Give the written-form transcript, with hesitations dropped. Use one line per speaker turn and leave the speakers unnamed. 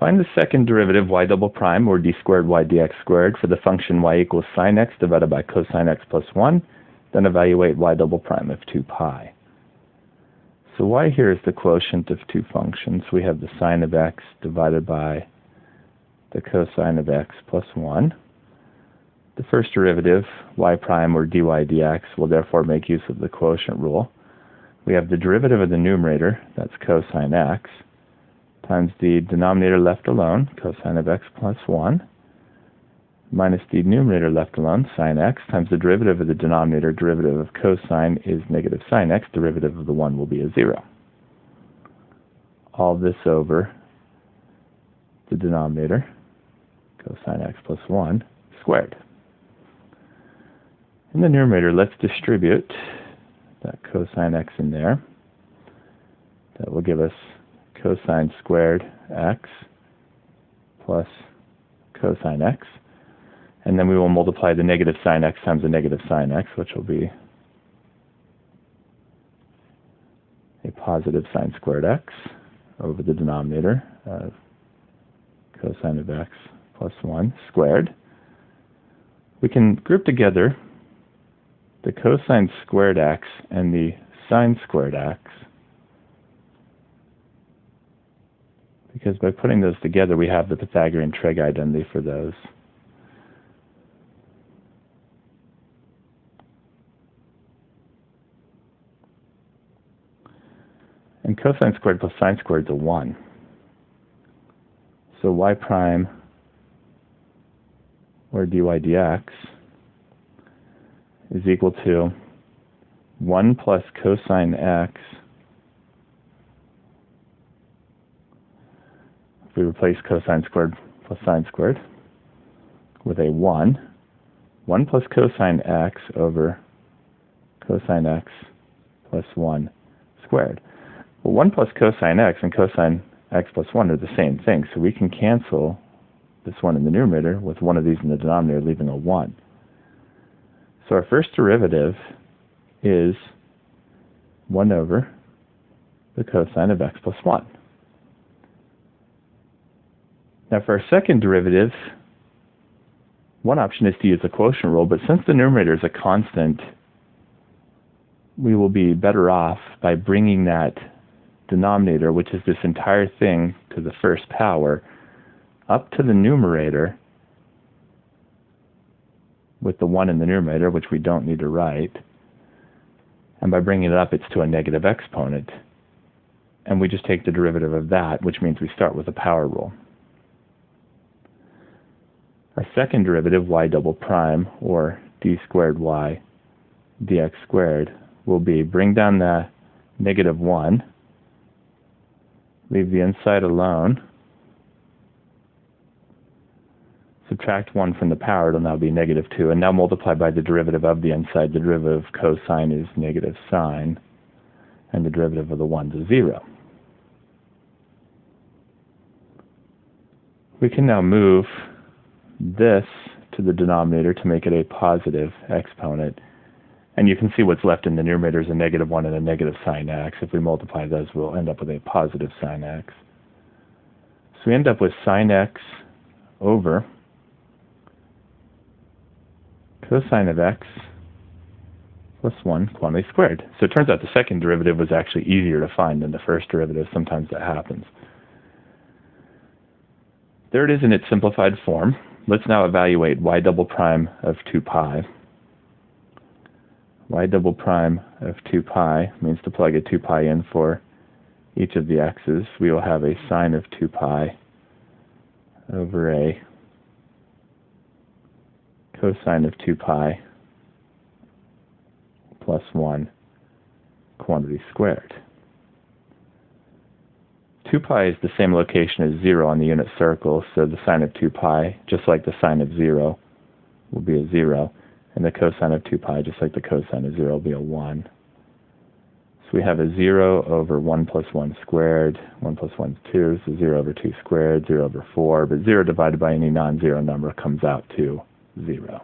Find the second derivative y double prime, or d squared y dx squared, for the function y equals sine x divided by cosine x plus 1. Then evaluate y double prime of 2 pi. So y here is the quotient of two functions. We have the sine of x divided by the cosine of x plus 1. The first derivative, y prime, or dy dx, will therefore make use of the quotient rule. We have the derivative of the numerator, that's cosine x, times the denominator left alone, cosine of x plus 1, minus the numerator left alone, sine x, times the derivative of the denominator, derivative of cosine is negative sine x, derivative of the 1 will be a 0. All this over the denominator, cosine x plus 1, squared. In the numerator, let's distribute that cosine x in there. That will give us cosine squared x plus cosine x. And then we will multiply the negative sine x times the negative sine x, which will be a positive sine squared x over the denominator of cosine of x plus 1 squared. We can group together the cosine squared x and the sine squared x, because by putting those together we have the Pythagorean trig identity for those. And cosine squared plus sine squared is a 1. So y prime, or dy dx, is equal to 1 plus cosine x. If we replace cosine squared plus sine squared with a 1 plus cosine x over cosine x plus 1 squared. Well, 1 plus cosine x and cosine x plus 1 are the same thing, so we can cancel this one in the numerator with one of these in the denominator, leaving a 1. So our first derivative is 1 over the cosine of x plus 1. Now for our second derivative, one option is to use the quotient rule, but since the numerator is a constant, we will be better off by bringing that denominator, which is this entire thing to the first power, up to the numerator with the 1 in the numerator, which we don't need to write. And by bringing it up, it's to a negative exponent. And we just take the derivative of that, which means we start with the power rule. Our second derivative, y double prime, or d squared y dx squared, will be bring down the negative 1, leave the inside alone, subtract 1 from the power, it'll now be negative 2, and now multiply by the derivative of the inside. The derivative of cosine is negative sine, and the derivative of the 1 is 0. We can now move this to the denominator to make it a positive exponent, and you can see what's left in the numerator is a negative 1 and a negative sine x. If we multiply those, we'll end up with a positive sine x. So we end up with sine x over cosine of x plus 1 quantity squared. So it turns out the second derivative was actually easier to find than the first derivative. Sometimes that happens. There it is in its simplified form. Let's now evaluate y double prime of 2 pi. Y double prime of 2 pi means to plug a 2 pi in for each of the x's. We will have a sine of 2 pi over a cosine of 2 pi plus 1 quantity squared. 2 pi is the same location as 0 on the unit circle, so the sine of 2 pi, just like the sine of 0, will be a 0, and the cosine of 2 pi, just like the cosine of 0, will be a 1. So we have a 0 over 1 plus 1 squared. 1 plus 1 is 2, so 0 over 2 squared, 0 over 4, but 0 divided by any non-zero number comes out to 0.